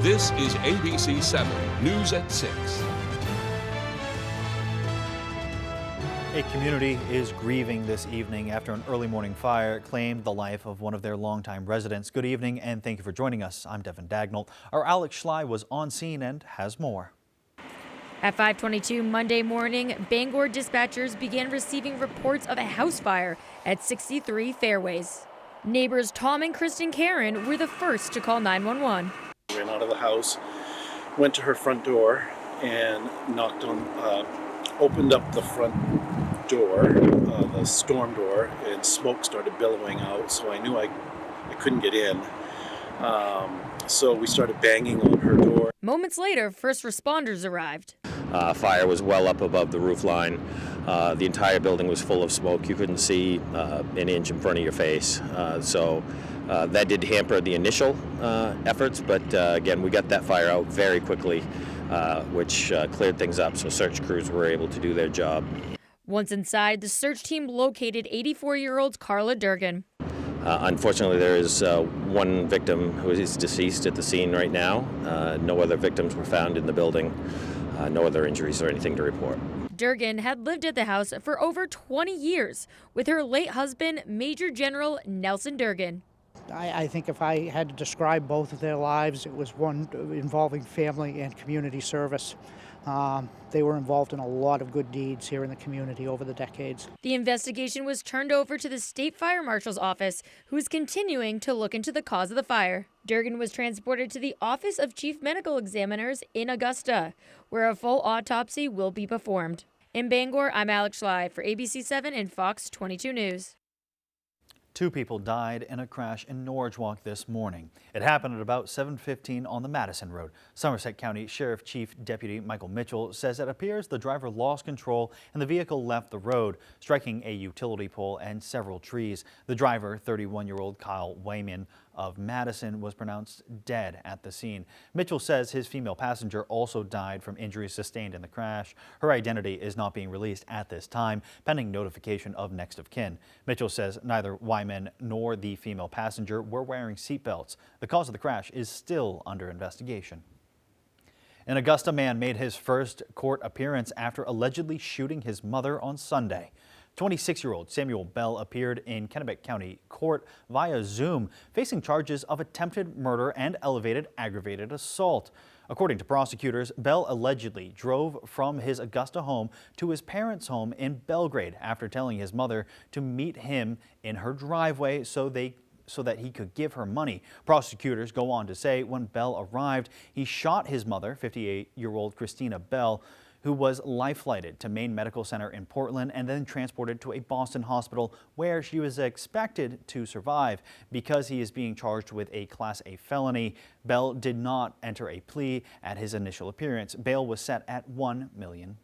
This is ABC 7 News at 6. A community is grieving this evening after an early morning fire claimed the life of one of their longtime residents. Good evening and thank you for joining us. I'm Devin Dagnall. Our Alex Schley was on scene and has more. At 5:22 Monday morning, Bangor dispatchers began receiving reports of a house fire at 63 Fairways. Neighbors Tom and Kristen Karen were the first to call 911. Ran out of the house, went to her front door and knocked on, opened up the front door, the storm door, and smoke started billowing out, so I knew I couldn't get in. So we started banging on her door. Moments later, first responders arrived. Fire was well up above the roof line. The entire building was full of smoke. You couldn't see an inch in front of your face. So that did hamper the initial efforts, but again, we got that fire out very quickly, which cleared things up, so search crews were able to do their job. Once inside, the search team located 84-year-old Carla Durgan. Unfortunately, there is one victim who is deceased at the scene right now. No other victims were found in the building. No other injuries or anything to report. Durgan had lived at the house for over 20 years with her late husband, Major General Nelson Durgan. I think if I had to describe both of their lives, it was one involving family and community service. They were involved in a lot of good deeds here in the community over the decades. The investigation was turned over to the State Fire Marshal's office, who is continuing to look into the cause of the fire. Durgan was transported to the Office of Chief Medical Examiners in Augusta, where a full autopsy will be performed. In Bangor, I'm Alex Schley for ABC 7 and Fox 22 News. 2 people died in a crash in Norridgewock this morning. It happened at about 7:15 on the Madison Road. Somerset County Sheriff Chief Deputy Michael Mitchell says it appears the driver lost control and the vehicle left the road, striking a utility pole and several trees. The driver, 31-year-old Kyle Wayman of Madison, was pronounced dead at the scene. Mitchell says his female passenger also died from injuries sustained in the crash. Her identity is not being released at this time, pending notification of next of kin. Mitchell says neither Wyman nor the female passenger were wearing seatbelts. The cause of the crash is still under investigation. An Augusta man made his first court appearance after allegedly shooting his mother on Sunday. 26-year-old Samuel Bell appeared in Kennebec County Court via Zoom, facing charges of attempted murder and elevated aggravated assault. According to prosecutors, Bell allegedly drove from his Augusta home to his parents' home in Belgrade after telling his mother to meet him in her driveway so that he could give her money. Prosecutors go on to say when Bell arrived, he shot his mother, 58-year-old Christina Bell, who was life-flighted to Maine Medical Center in Portland and then transported to a Boston hospital where she was expected to survive. Because he is being charged with a Class A felony, Bell did not enter a plea at his initial appearance. Bail was set at $1 million.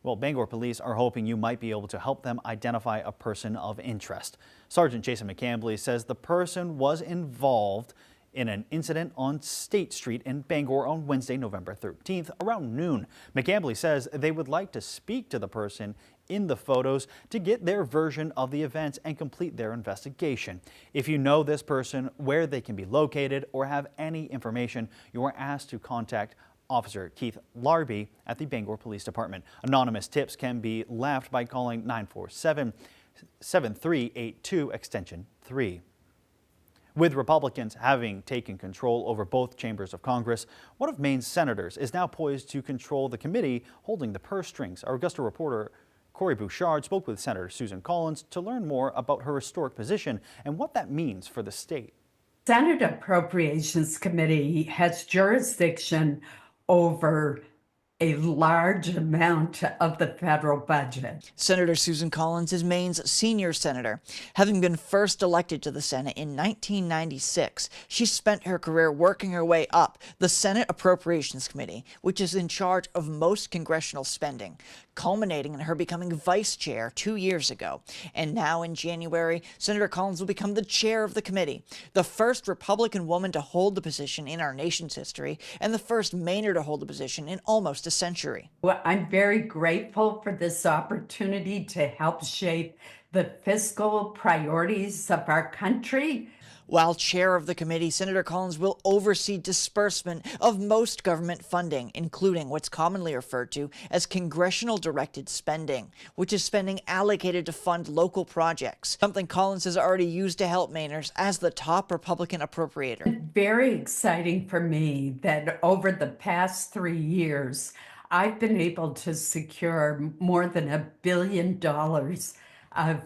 Well, Bangor police are hoping you might be able to help them identify a person of interest. Sergeant Jason McCambly says the person was involved in an incident on State Street in Bangor on Wednesday, November 13th, around noon. McCambly says they would like to speak to the person in the photos to get their version of the events and complete their investigation. If you know this person, where they can be located, or have any information, you are asked to contact Officer Keith Larby at the Bangor Police Department. Anonymous tips can be left by calling 947-7382 extension 3. With Republicans having taken control over both chambers of Congress, one of Maine's senators is now poised to control the committee holding the purse strings. Our Augusta reporter Corey Bouchard spoke with Senator Susan Collins to learn more about her historic position and what that means for the state. Senate Appropriations Committee has jurisdiction over a large amount of the federal budget. Senator Susan Collins is Maine's senior senator. Having been first elected to the Senate in 1996, she spent her career working her way up the Senate Appropriations Committee, which is in charge of most congressional spending, culminating in her becoming vice chair 2 years ago. And now in January, Senator Collins will become the chair of the committee, the first Republican woman to hold the position in our nation's history, and the first Mainer to hold the position in almost a century. Well, I'm very grateful for this opportunity to help shape the fiscal priorities of our country. While chair of the committee, Senator Collins will oversee disbursement of most government funding, including what's commonly referred to as congressional directed spending, which is spending allocated to fund local projects, something Collins has already used to help Mainers as the top Republican appropriator. Very exciting for me that over the past 3 years, I've been able to secure more than $1 billion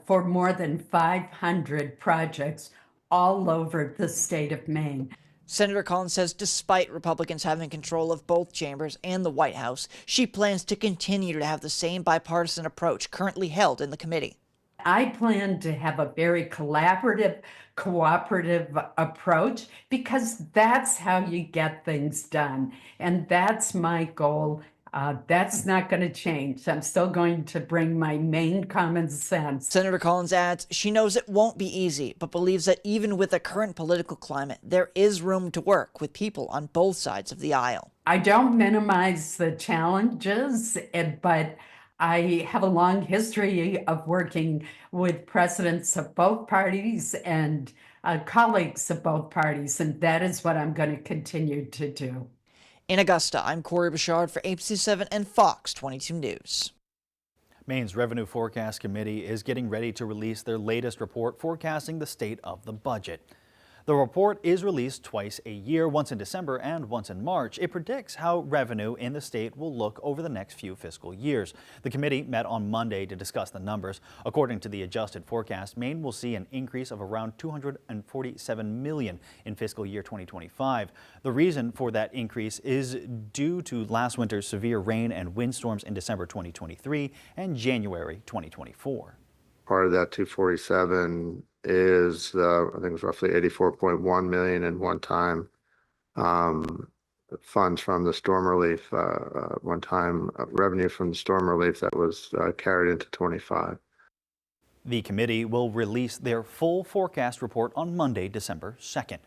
for more than 500 projects all over the state of Maine. Senator Collins says despite Republicans having control of both chambers and the White House, she plans to continue to have the same bipartisan approach currently held in the committee. I plan to have a very collaborative, cooperative approach because that's how you get things done. And that's my goal. That's not going to change. I'm still going to bring my main common sense. Senator Collins adds she knows it won't be easy, but believes that even with the current political climate, there is room to work with people on both sides of the aisle. I don't minimize the challenges, but I have a long history of working with presidents of both parties and colleagues of both parties, and that is what I'm going to continue to do. In Augusta, I'm Corey Bouchard for ABC7 and Fox 22 News. Maine's Revenue Forecast Committee is getting ready to release their latest report forecasting the state of the budget. The report is released twice a year, once in December and once in March. It predicts how revenue in the state will look over the next few fiscal years. The committee met on Monday to discuss the numbers. According to the adjusted forecast, Maine will see an increase of around $247 million in fiscal year 2025. The reason for that increase is due to last winter's severe rain and windstorms in December 2023 and January 2024. Part of that 247 is I think it was roughly 84.1 million in one-time funds from the storm relief, one-time revenue from the storm relief that was carried into 25. The committee will release their full forecast report on Monday, December 2nd.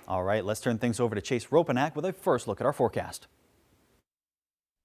All right, let's turn things over to Chase Ropanak with a first look at our forecast.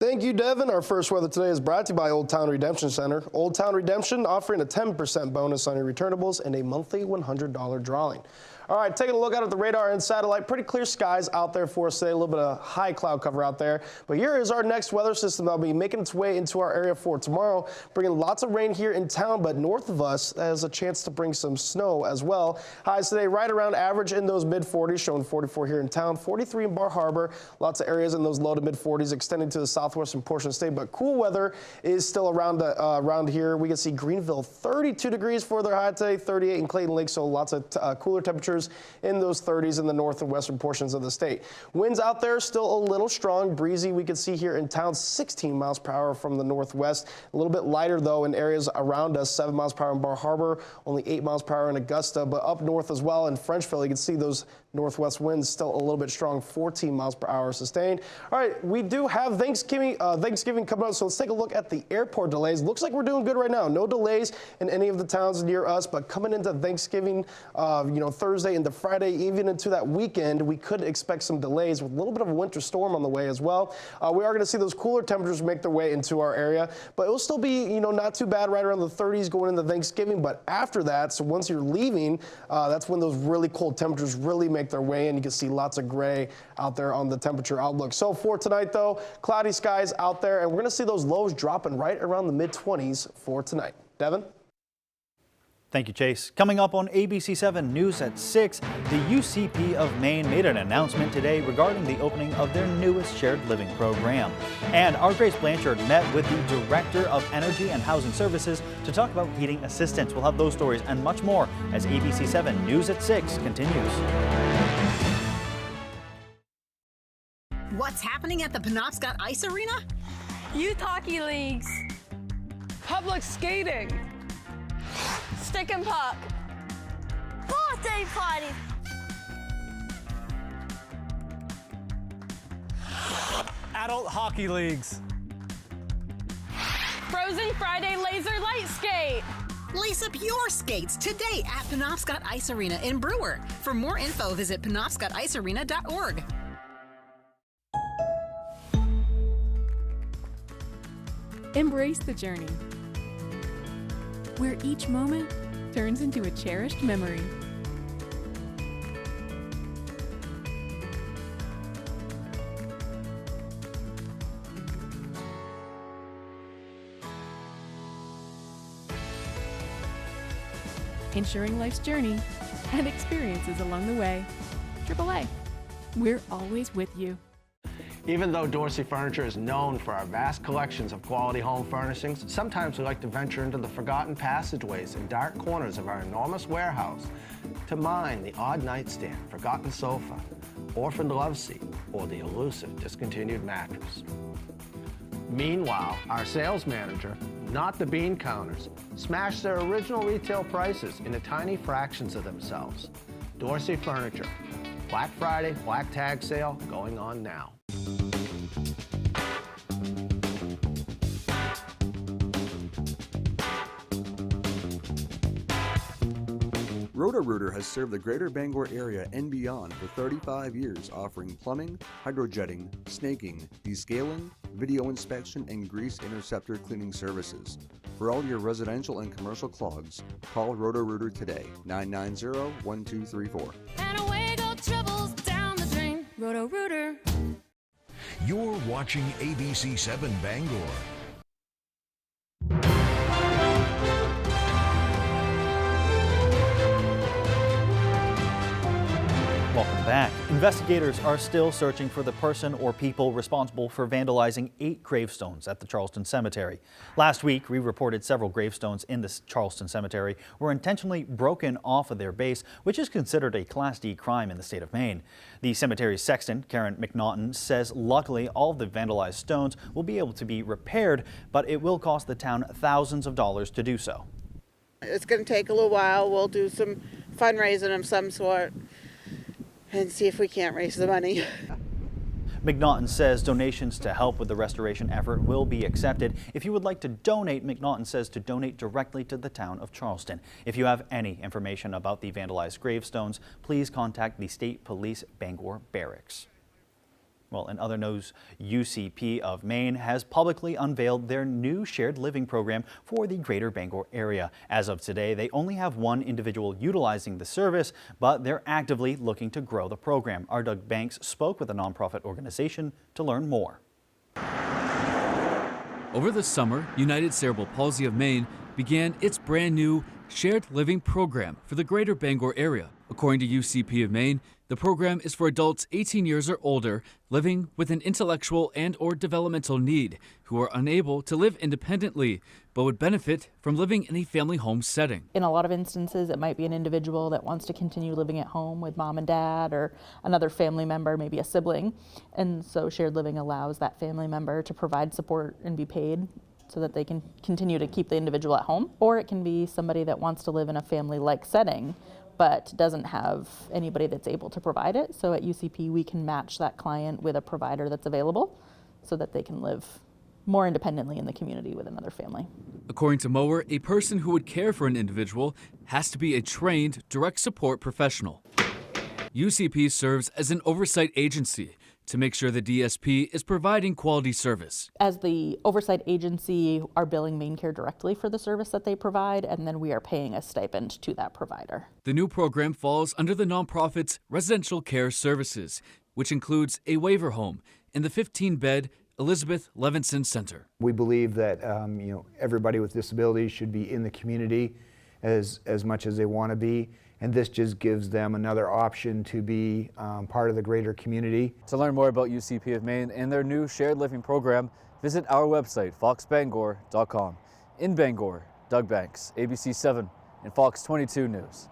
Thank you, Devin. Our first weather today is brought to you by Old Town Redemption Center. Old Town Redemption offering a 10% bonus on your returnables and a monthly $100 drawing. All right, taking a look out at the radar and satellite. Pretty clear skies out there for us today. A little bit of high cloud cover out there. But here is our next weather system that will be making its way into our area for tomorrow, bringing lots of rain here in town, but north of us has a chance to bring some snow as well. Highs today right around average in those mid-40s, showing 44 here in town, 43 in Bar Harbor. Lots of areas in those low to mid-40s extending to the southwestern portion of the state, but cool weather is still around here. We can see Greenville 32 degrees for their high today, 38 in Clayton Lake, so lots of cooler temperatures in those 30s in the north and western portions of the state. Winds out there still a little strong, breezy. We can see here in town 16 miles per hour from the northwest. A little bit lighter though in areas around us, 7 miles per hour in Bar Harbor, only 8 miles per hour in Augusta, but up north as well in Frenchville, you can see those northwest winds still a little bit strong, 14 miles per hour sustained. All right, we do have Thanksgiving coming up, so let's take a look at the airport delays. Looks like we're doing good right now. No delays in any of the towns near us, but coming into Thanksgiving, Thursday into Friday, even into that weekend, we could expect some delays with a little bit of a winter storm on the way as well. We are going to see those cooler temperatures make their way into our area, but it will still be, not too bad right around the 30s going into Thanksgiving. But after that, so once you're leaving, that's when those really cold temperatures really make their way in. You can see lots of gray out there on the temperature outlook. So for tonight, though, cloudy skies out there, and we're going to see those lows dropping right around the mid-20s for tonight. Devin? Thank you, Chase. Coming up on ABC7 News at 6, the UCP of Maine made an announcement today regarding the opening of their newest shared living program. And our Grace Blanchard met with the Director of Energy and Housing Services to talk about heating assistance. We'll have those stories and much more as ABC7 News at 6 continues. What's happening at the Penobscot Ice Arena? Youth hockey leagues. Public skating. Stick and puck. Birthday party. Adult hockey leagues. Frozen Friday laser light skate. Lace up your skates today at Penobscot Ice Arena in Brewer. For more info, visit penobscoticearena.org. Embrace the journey, where each moment turns into a cherished memory. ensuring life's journey and experiences along the way. AAA, we're always with you. Even though Dorsey Furniture is known for our vast collections of quality home furnishings, sometimes we like to venture into the forgotten passageways and dark corners of our enormous warehouse to mine the odd nightstand, forgotten sofa, orphaned love seat, or the elusive discontinued mattress. Meanwhile, our sales manager, not the bean counters, smashed their original retail prices into tiny fractions of themselves. Dorsey Furniture. Black Friday, Black Tag Sale going on now. Roto-Rooter has served the greater Bangor area and beyond for 35 years, offering plumbing, hydrojetting, snaking, descaling, video inspection, and grease interceptor cleaning services. For all your residential and commercial clogs, call Roto-Rooter today, 990-1234. And away go troubles down the drain. Roto-Rooter. You're watching ABC 7 Bangor. Welcome back. Investigators are still searching for the person or people responsible for vandalizing 8 gravestones at the Charleston Cemetery. Last week, we reported several gravestones in the Charleston Cemetery were intentionally broken off of their base, which is considered a Class D crime in the state of Maine. The cemetery's sexton, Karen McNaughton, says luckily all of the vandalized stones will be able to be repaired, but it will cost the town thousands of dollars to do so. It's going to take a little while. We'll do some fundraising of some sort and see if we can't raise the money. McNaughton says donations to help with the restoration effort will be accepted. If you would like to donate, McNaughton says to donate directly to the town of Charleston. If you have any information about the vandalized gravestones, please contact the State Police Bangor Barracks. Well, in other news, UCP of Maine has publicly unveiled their new shared living program for the greater Bangor area. As of today, they only have one individual utilizing the service, but they're actively looking to grow the program. Our Doug Banks spoke with a nonprofit organization to learn more. Over the summer, United Cerebral Palsy of Maine began its brand new shared living program for the greater Bangor area. According to UCP of Maine, the program is for adults 18 years or older living with an intellectual and or developmental need who are unable to live independently but would benefit from living in a family home setting. In a lot of instances, it might be an individual that wants to continue living at home with mom and dad or another family member, maybe a sibling. And so shared living allows that family member to provide support and be paid so that they can continue to keep the individual at home. Or it can be somebody that wants to live in a family-like setting but doesn't have anybody that's able to provide it. So at UCP, we can match that client with a provider that's available so that they can live more independently in the community with another family. According to Mower, a person who would care for an individual has to be a trained direct support professional. UCP serves as an oversight agency to make sure the DSP is providing quality service. As the oversight agency, our billing MaineCare directly for the service that they provide, and then we are paying a stipend to that provider. The new program falls under the nonprofit's Residential Care Services, which includes a waiver home in the 15-bed Elizabeth Levinson Center. We believe that everybody with disabilities should be in the community as much as they want to be. And this just gives them another option to be part of the greater community. To learn more about UCP of Maine and their new shared living program, visit our website, foxbangor.com. In Bangor, Doug Banks, ABC 7 and Fox 22 News.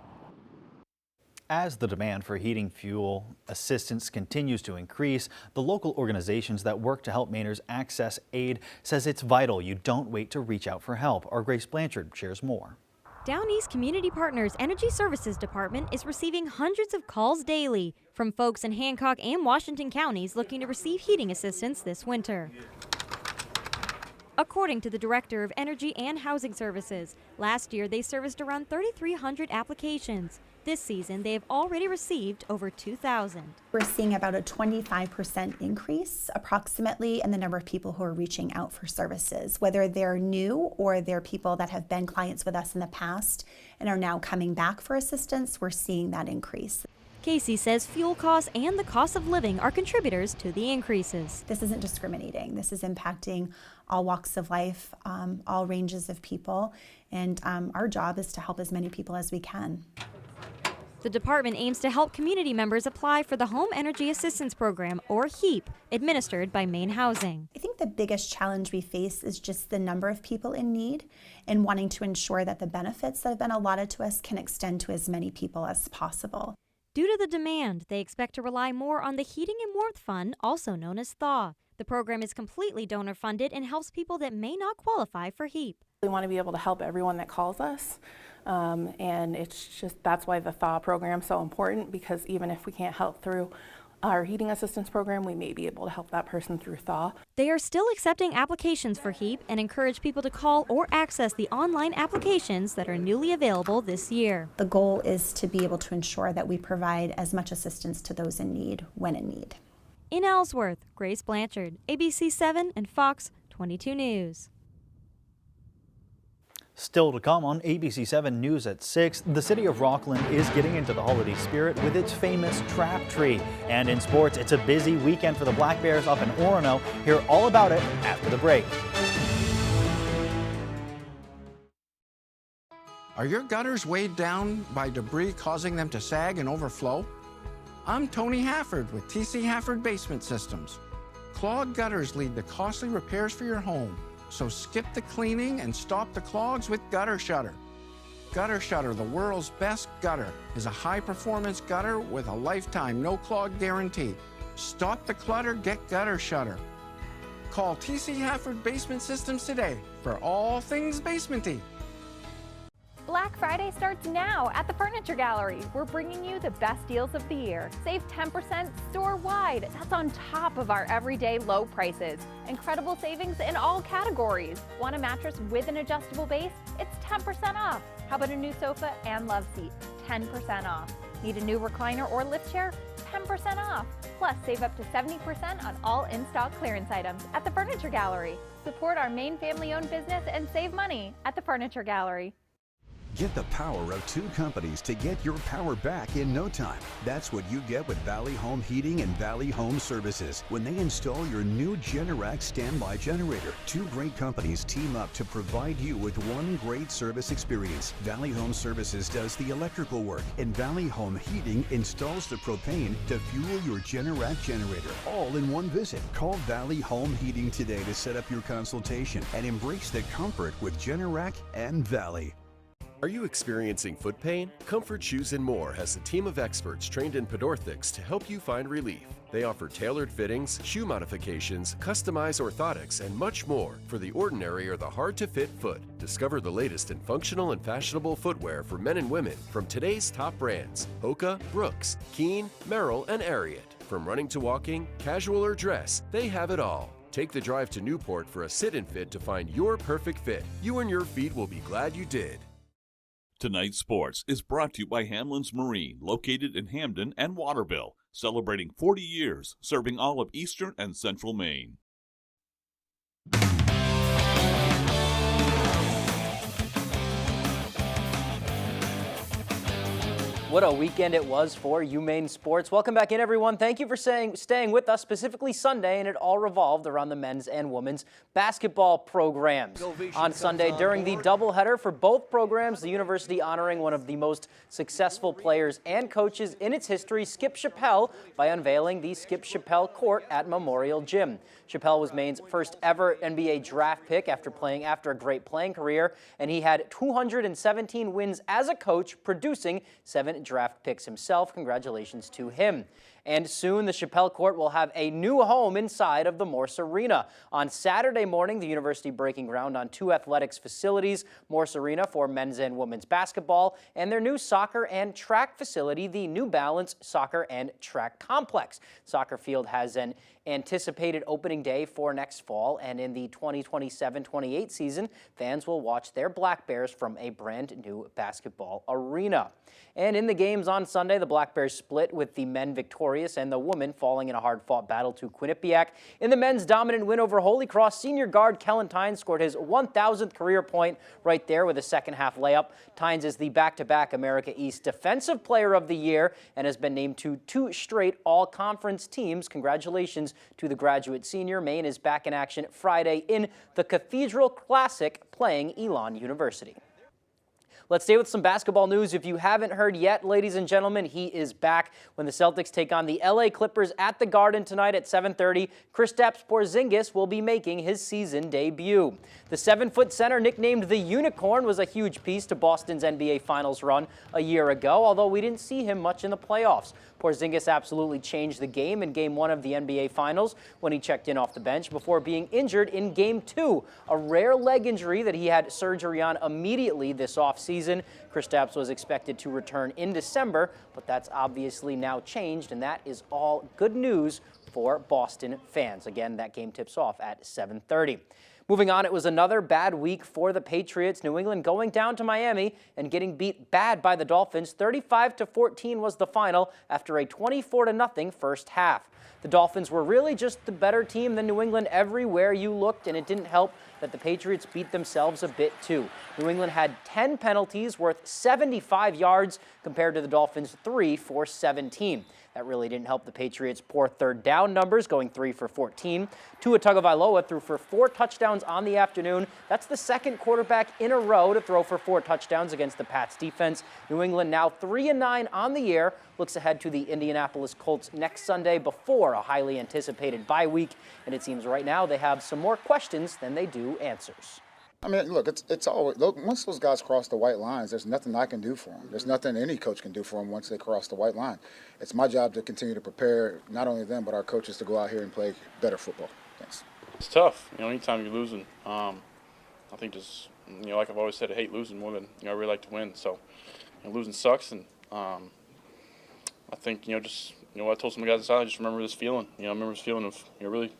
As the demand for heating fuel assistance continues to increase, the local organizations that work to help Mainers access aid says it's vital you don't wait to reach out for help. Our Grace Blanchard shares more. Down East Community Partners Energy Services Department is receiving hundreds of calls daily from folks in Hancock and Washington counties looking to receive heating assistance this winter. According to the Director of Energy and Housing Services, last year they serviced around 3,300 applications. This season, they have already received over 2,000. We're seeing about a 25% increase approximately in the number of people who are reaching out for services, whether they're new or they're people that have been clients with us in the past and are now coming back for assistance. We're seeing that increase. Casey says fuel costs and the cost of living are contributors to the increases. This isn't discriminating. This is impacting all walks of life, all ranges of people, and our job is to help as many people as we can. The department aims to help community members apply for the Home Energy Assistance Program, or HEAP, administered by Maine Housing. I think the biggest challenge we face is just the number of people in need and wanting to ensure that the benefits that have been allotted to us can extend to as many people as possible. Due to the demand, they expect to rely more on the Heating and Warmth Fund, also known as THAW. The program is completely donor-funded and helps people that may not qualify for HEAP. We want to be able to help everyone that calls us, and that's why the THAW program is so important, because even if we can't help through our heating assistance program, we may be able to help that person through THAW. They are still accepting applications for HEAP and encourage people to call or access the online applications that are newly available this year. The goal is to be able to ensure that we provide as much assistance to those in need when in need. In Ellsworth, Grace Blanchard, ABC 7 and Fox 22 News. Still to come on ABC 7 News at 6, the city of Rockland is getting into the holiday spirit with its famous trap tree. And in sports, it's a busy weekend for the Black Bears up in Orono. Hear all about it after the break. Are your gutters weighed down by debris causing them to sag and overflow? I'm Tony Hafford with TC Hafford Basement Systems. Clogged gutters lead to costly repairs for your home. So skip the cleaning and stop the clogs with Gutter Shutter. Gutter Shutter, the world's best gutter, is a high-performance gutter with a lifetime no-clog guarantee. Stop the clutter, get Gutter Shutter. Call TC Hafford Basement Systems today for all things basementy. Black Friday starts now at the Furniture Gallery. We're bringing you the best deals of the year. Save 10% store-wide. That's on top of our everyday low prices. Incredible savings in all categories. Want a mattress with an adjustable base? It's 10% off. How about a new sofa and love seat? 10% off. Need a new recliner or lift chair? 10% off. Plus, save up to 70% on all in-stock clearance items at the Furniture Gallery. Support our Maine family-owned business and save money at the Furniture Gallery. Get the power of two companies to get your power back in no time. That's what you get with Valley Home Heating and Valley Home Services when they install your new Generac standby generator. Two great companies team up to provide you with one great service experience. Valley Home Services does the electrical work, and Valley Home Heating installs the propane to fuel your Generac generator, all in one visit. Call Valley Home Heating today to set up your consultation and embrace the comfort with Generac and Valley. Are you experiencing foot pain? Comfort Shoes & More has a team of experts trained in podorthics to help you find relief. They offer tailored fittings, shoe modifications, customized orthotics, and much more for the ordinary or the hard-to-fit foot. Discover the latest in functional and fashionable footwear for men and women from today's top brands: Hoka, Brooks, Keen, Merrell, and Ariat. From running to walking, casual or dress, they have it all. Take the drive to Newport for a sit-and fit to find your perfect fit. You and your feet will be glad you did. Tonight's sports is brought to you by Hamlin's Marine, located in Hamden and Waterville, celebrating 40 years serving all of eastern and central Maine. What a weekend it was for UMaine sports. Welcome back in, everyone. Thank you for staying with us, specifically Sunday, and it all revolved around the men's and women's basketball programs. On Sunday, during the doubleheader for both programs, the university honoring one of the most successful players and coaches in its history, Skip Chappell, by unveiling the Skip Chappell Court at Memorial Gym. Chappell was Maine's first ever NBA draft pick after a great playing career, and he had 217 wins as a coach, producing 7 draft picks himself. Congratulations to him. And soon the Chappell Court will have a new home inside of the Morse Arena. On Saturday morning, the university breaking ground on 2 athletics facilities, Morse Arena for men's and women's basketball, and their new soccer and track facility, the New Balance Soccer and Track Complex. Soccer field has an anticipated opening day for next fall, and in the 2027-28 season, fans will watch their Black Bears from a brand new basketball arena. And in the games on Sunday, the Black Bears split, with the men victorious and the women falling in a hard-fought battle to Quinnipiac. In the men's dominant win over Holy Cross, senior guard Kellen Tynes scored his 1,000th career point right there with a second-half layup. Tynes is the back-to-back America East Defensive Player of the Year and has been named to 2 straight all-conference teams. Congratulations to the graduate senior. Maine is back in action Friday in the Cathedral Classic, playing Elon University. Let's stay with some basketball news. If you haven't heard yet, ladies and gentlemen, he is back when the Celtics take on the LA Clippers at the Garden tonight at 7:30. Kristaps Porzingis will be making his season debut. The 7-foot center, nicknamed the Unicorn, was a huge piece to Boston's NBA Finals run a year ago, although we didn't see him much in the playoffs. Porzingis absolutely changed the game in Game 1 of the NBA Finals when he checked in off the bench before being injured in Game 2, a rare leg injury that he had surgery on immediately this offseason. Kristaps was expected to return in December, but that's obviously now changed, and that is all good news for Boston fans. Again, that game tips off at 7:30. Moving on, it was another bad week for the Patriots. New England going down to Miami and getting beat bad by the Dolphins. 35-14 was the final after a 24-0 first half. The Dolphins were really just the better team than New England everywhere you looked, and it didn't help that the Patriots beat themselves a bit too. New England had 10 penalties worth 75 yards compared to the Dolphins' 3 for 17. That really didn't help the Patriots' poor third down numbers, going 3 for 14. Tua Tagovailoa threw for 4 touchdowns on the afternoon. That's the second quarterback in a row to throw for 4 touchdowns against the Pats defense. New England now 3-9 on the year, looks ahead to the Indianapolis Colts next Sunday before a highly anticipated bye week. And it seems right now they have some more questions than they do answers. I mean, look, it's always, look, once those guys cross the white lines, there's nothing I can do for them. There's nothing any coach can do for them once they cross the white line. It's my job to continue to prepare not only them, but our coaches to go out here and play better football. Thanks. It's tough. Anytime you're losing, I think just, like I've always said, I hate losing more than, I really like to win. So, losing sucks. And I think, I told some guys inside, just remember this feeling. I remember this feeling of, really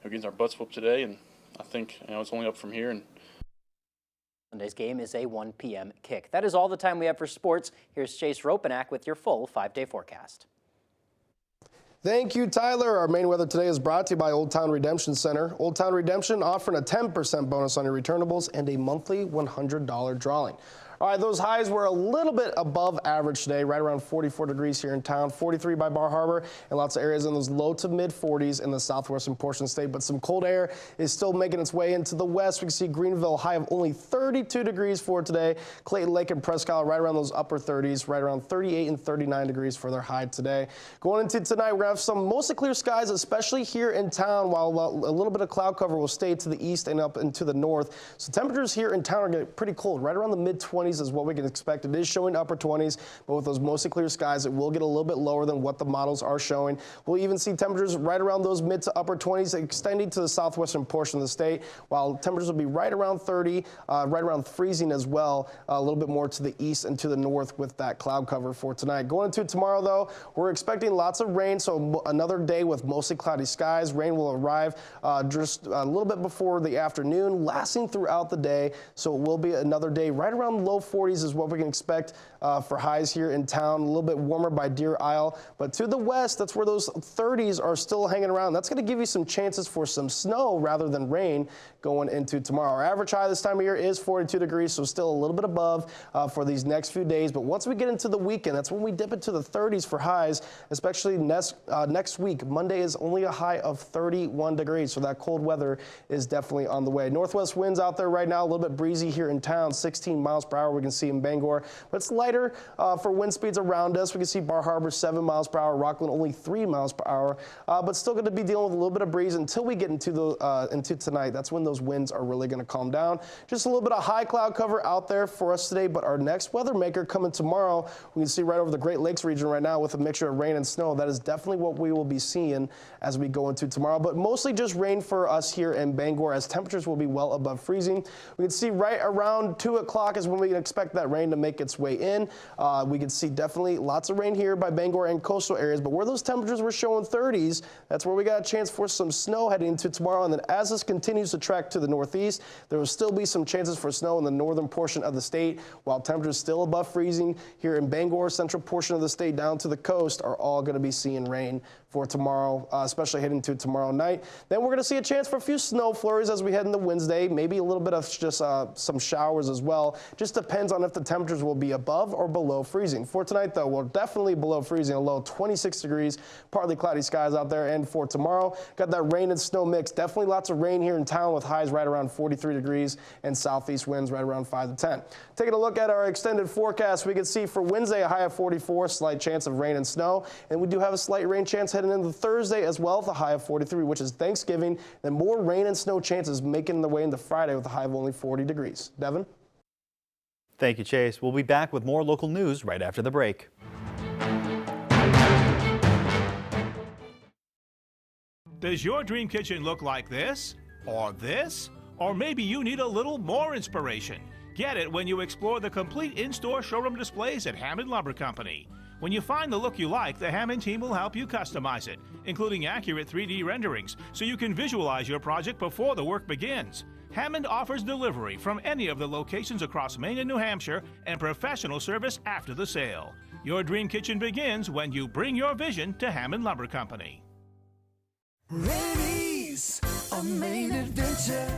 getting our butts whooped today. And I think, it's only up from here. And Sunday's game is a 1 p.m. kick. That is all the time we have for sports. Here's Chase Ropenack with your full 5-day forecast. Thank you, Tyler. Our main weather today is brought to you by Old Town Redemption Center. Old Town Redemption offering a 10% bonus on your returnables and a monthly $100 drawing. All right, those highs were a little bit above average today, right around 44 degrees here in town, 43 by Bar Harbor, and lots of areas in those low to mid 40s in the southwestern portion of the state. But some cold air is still making its way into the west. We can see Greenville high of only 32 degrees for today. Clayton Lake and Presque Isle right around those upper 30s, right around 38 and 39 degrees for their high today. Going into tonight, we're going to have some mostly clear skies, especially here in town, while a little bit of cloud cover will stay to the east and up into the north. So temperatures here in town are getting pretty cold, right around the mid 20s is what we can expect. It is showing upper 20s, but with those mostly clear skies, it will get a little bit lower than what the models are showing. We'll even see temperatures right around those mid to upper 20s extending to the southwestern portion of the state, while temperatures will be right around 30, right around freezing as well, a little bit more to the east and to the north with that cloud cover for tonight. Going into tomorrow, though, we're expecting lots of rain, so another day with mostly cloudy skies. Rain will arrive just a little bit before the afternoon, lasting throughout the day, so it will be another day right around low 40s is what we can expect for highs here in town. A little bit warmer by Deer Isle, but to the west, that's where those 30s are still hanging around. That's going to give you some chances for some snow rather than rain going into tomorrow. Our average high this time of year is 42 degrees, so still a little bit above for these next few days. But once we get into the weekend, that's when we dip into the 30s for highs, especially next week. Monday is only a high of 31 degrees, so that cold weather is definitely on the way. Northwest winds out there right now, a little bit breezy here in town, 16 miles per hour we can see in Bangor, but it's lighter for wind speeds around us. We can see Bar Harbor 7 miles per hour, Rockland only 3 miles per hour, but still going to be dealing with a little bit of breeze until we get into tonight. That's when those those winds are really going to calm down. Just a little bit of high cloud cover out there for us today, but our next weather maker coming tomorrow, we can see right over the Great Lakes region right now with a mixture of rain and snow. That is definitely what we will be seeing as we go into tomorrow, but mostly just rain for us here in Bangor as temperatures will be well above freezing. We can see right around 2 o'clock is when we can expect that rain to make its way in. We can see definitely lots of rain here by Bangor and coastal areas, but where those temperatures were showing 30s, that's where we got a chance for some snow heading into tomorrow. And then as this continues to track to the northeast, there will still be some chances for snow in the northern portion of the state, while temperatures still above freezing here in Bangor, central portion of the state down to the coast are all going to be seeing rain for tomorrow, especially heading to tomorrow night. Then we're going to see a chance for a few snow flurries as we head into Wednesday, maybe a little bit of just some showers as well. Just depends on if the temperatures will be above or below freezing. For tonight, though, we're definitely below freezing, a low 26 degrees, partly cloudy skies out there. And for tomorrow, got that rain and snow mix. Definitely lots of rain here in town with highs right around 43 degrees and southeast winds right around 5 to 10. Taking a look at our extended forecast, we can see for Wednesday a high of 44, slight chance of rain and snow. And we do have a slight rain chance heading into Thursday as well, with a high of 43, which is Thanksgiving. Then more rain and snow chances making their way into Friday with a high of only 40 degrees. Devin? Thank you, Chase. We'll be back with more local news right after the break. Does your dream kitchen look like this? Or this? Or maybe you need a little more inspiration. Get it when you explore the complete in-store showroom displays at Hammond Lumber Company. When you find the look you like, the Hammond team will help you customize it, including accurate 3D renderings, so you can visualize your project before the work begins. Hammond offers delivery from any of the locations across Maine and New Hampshire and professional service after the sale. Your dream kitchen begins when you bring your vision to Hammond Lumber Company. Rennie's, a Maine adventure.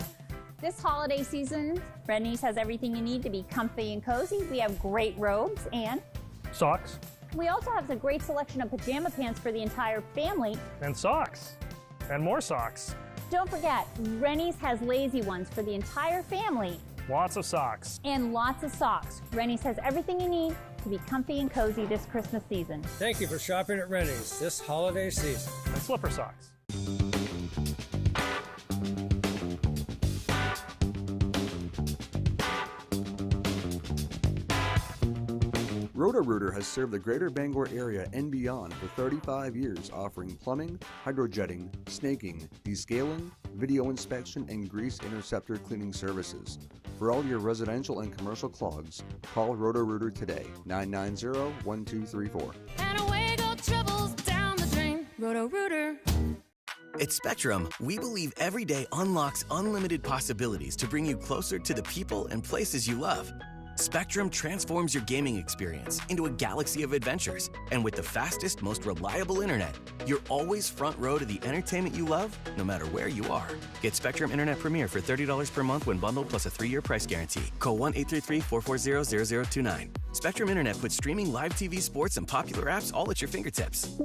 This holiday season, Rennie's has everything you need to be comfy and cozy. We have great robes and socks. We also have a great selection of pajama pants for the entire family. And socks. And more socks. Don't forget, Rennie's has lazy ones for the entire family. Lots of socks. And lots of socks. Rennie's has everything you need to be comfy and cozy this Christmas season. Thank you for shopping at Rennie's this holiday season. And slipper socks. Roto-Rooter has served the greater Bangor area and beyond for 35 years, offering plumbing, hydrojetting, snaking, descaling, video inspection, and grease interceptor cleaning services. For all your residential and commercial clogs, call Roto-Rooter today, 990-1234. And away go troubles down the drain. Roto-Rooter. At Spectrum, we believe every day unlocks unlimited possibilities to bring you closer to the people and places you love. Spectrum transforms your gaming experience into a galaxy of adventures. And with the fastest, most reliable internet, you're always front row to the entertainment you love, no matter where you are. Get Spectrum Internet Premier for $30 per month when bundled, plus a 3-year price guarantee. Call 1-833-440-0029. Spectrum Internet puts streaming live TV, sports, and popular apps all at your fingertips.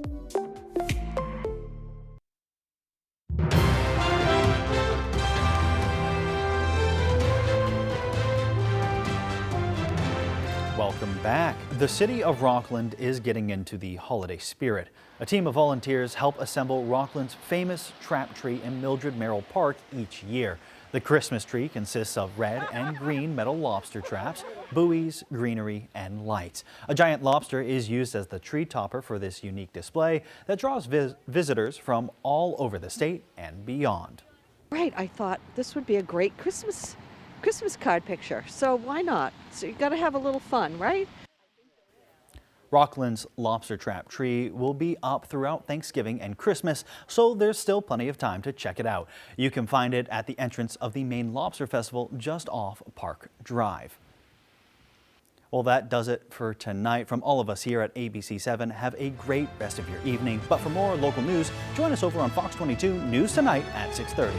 Welcome back. The city of Rockland is getting into the holiday spirit. A team of volunteers help assemble Rockland's famous trap tree in Mildred Merrill Park each year. The Christmas tree consists of red and green metal lobster traps, buoys, greenery, and lights. A giant lobster is used as the tree topper for this unique display that draws visitors from all over the state and beyond. Right, I thought this would be a great Christmas card picture, so why not? So you got to have a little fun, right? Rockland's lobster trap tree will be up throughout Thanksgiving and Christmas, so there's still plenty of time to check it out. You can find it at the entrance of the Maine Lobster Festival just off Park Drive. Well, that does it for tonight. From all of us here at ABC7, have a great rest of your evening. But for more local news, join us over on Fox 22 News Tonight at 6:30.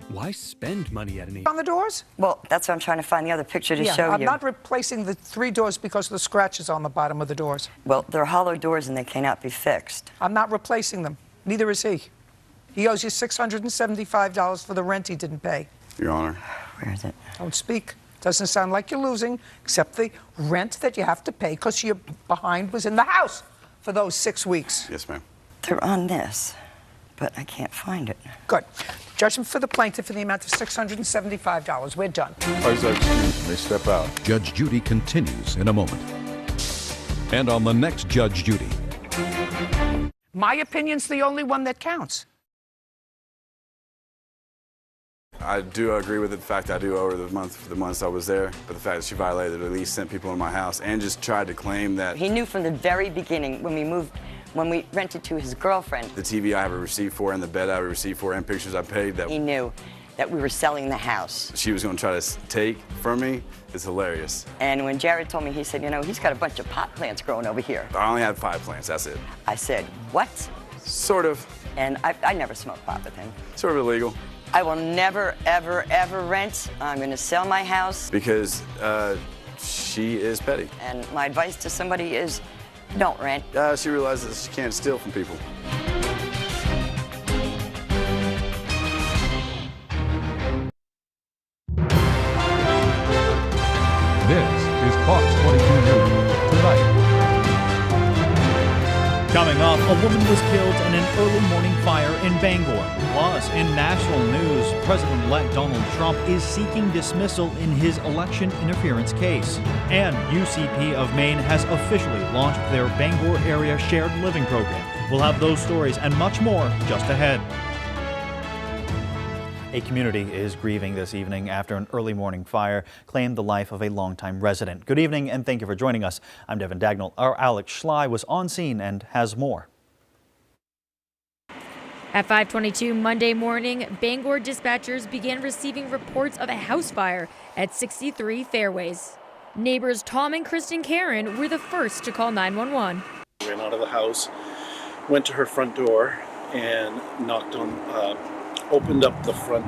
Why spend money at an On the doors? Well, that's what I'm trying to find the other picture to show I'm you. not replacing the 3 doors because of the scratches on the bottom of the doors. Well, they're hollow doors and they cannot be fixed. I'm not replacing them. Neither is he. He owes you $675 for the rent he didn't pay. Your Honor. Where is it? Don't speak. Doesn't sound like you're losing, except the rent that you have to pay because your behind was in the house for those 6 weeks. Yes, ma'am. They're on this, but I can't find it. Good. Judgment for the plaintiff in the amount of $675. We're done. May step out. Judge Judy continues in a moment. And on the next Judge Judy. My opinion's the only one that counts. I do agree with the fact I do owe her the months I was there, but the fact that she violated the lease, sent people in my house, and just tried to claim that He knew from the very beginning when we rented to his girlfriend. the TV I have a receipt for and the bed I have a receipt for and pictures I paid that He knew that we were selling the house. she was going to try to take from me is hilarious. And when Jared told me, he said, you know, he's got a bunch of pot plants growing over here. I only had 5 plants, that's it. I said, what? Sort of. And I never smoked pot with him. Sort of illegal. I will never, ever, ever rent. I'm going to sell my house. Because she is petty. And my advice to somebody is, don't rent. She realizes she can't steal from people. This is Fox 22 News Tonight. Coming up, a woman was killed in an early morning fire in Bangor. Plus, in national news, President-elect Donald Trump is seeking dismissal in his election interference case. And UCP of Maine has officially launched their Bangor area shared living program. We'll have those stories and much more just ahead. A community is grieving this evening after an early morning fire claimed the life of a longtime resident. Good evening and thank you for joining us. I'm Devin Dagnall. Our Alex Schley was on scene and has more. At 5:22 Monday morning, Bangor dispatchers began receiving reports of a house fire at 63 Fairways. Neighbors Tom and Kristen Karen were the first to call 911. Ran out of the house, went to her front door and knocked on, opened up the front